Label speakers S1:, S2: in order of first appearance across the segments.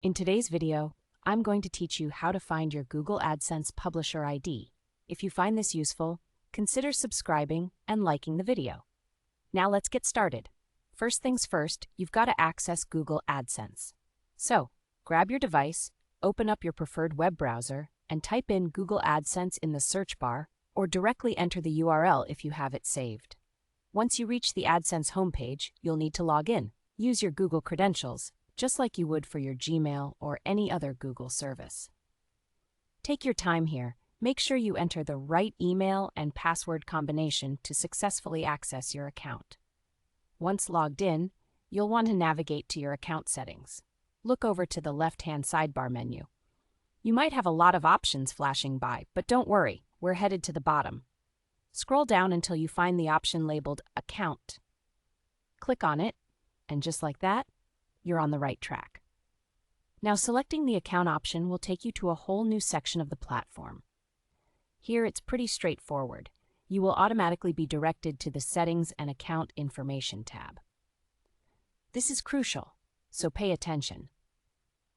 S1: In today's video, I'm going to teach you how to find your Google AdSense Publisher ID. If you find this useful, consider subscribing and liking the video. Now let's get started. First things first, you've got to access Google AdSense. So, grab your device, open up your preferred web browser, and type in Google AdSense in the search bar, or directly enter the URL if you have it saved. Once you reach the AdSense homepage, you'll need to log in. Use your Google credentials, just like you would for your Gmail or any other Google service. Take your time here. Make sure you enter the right email and password combination to successfully access your account. Once logged in, you'll want to navigate to your account settings. Look over to the left-hand sidebar menu. You might have a lot of options flashing by, but don't worry, we're headed to the bottom. Scroll down until you find the option labeled Account. Click on it, and just like that, you're on the right track. Now, selecting the account option will take you to a whole new section of the platform. Here, it's pretty straightforward. You will automatically be directed to the Settings and Account Information tab. This is crucial, so pay attention.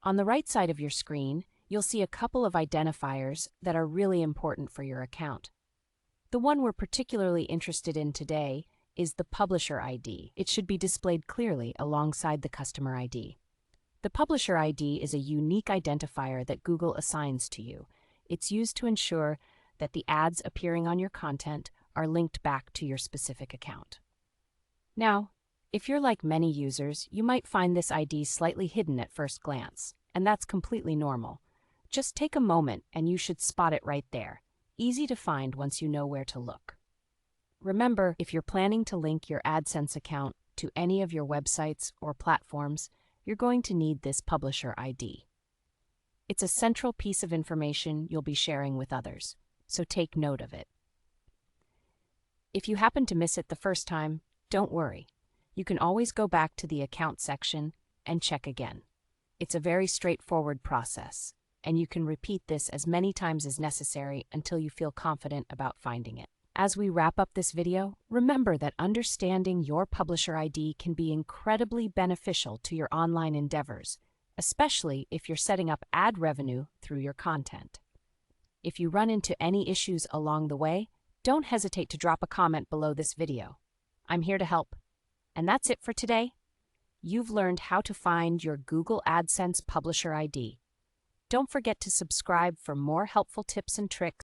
S1: On the right side of your screen, you'll see a couple of identifiers that are really important for your account. The one we're particularly interested in today is the Publisher ID. It should be displayed clearly alongside the Customer ID. The Publisher ID is a unique identifier that Google assigns to you. It's used to ensure that the ads appearing on your content are linked back to your specific account. Now, if you're like many users, you might find this ID slightly hidden at first glance, and that's completely normal. Just take a moment and you should spot it right there. Easy to find once you know where to look. Remember, if you're planning to link your AdSense account to any of your websites or platforms, you're going to need this Publisher ID. It's a central piece of information you'll be sharing with others, so take note of it. If you happen to miss it the first time, don't worry. You can always go back to the Account section and check again. It's a very straightforward process, and you can repeat this as many times as necessary until you feel confident about finding it. As we wrap up this video, remember that understanding your Publisher ID can be incredibly beneficial to your online endeavors, especially if you're setting up ad revenue through your content. If you run into any issues along the way, don't hesitate to drop a comment below this video. I'm here to help. And that's it for today. You've learned how to find your Google AdSense Publisher ID. Don't forget to subscribe for more helpful tips and tricks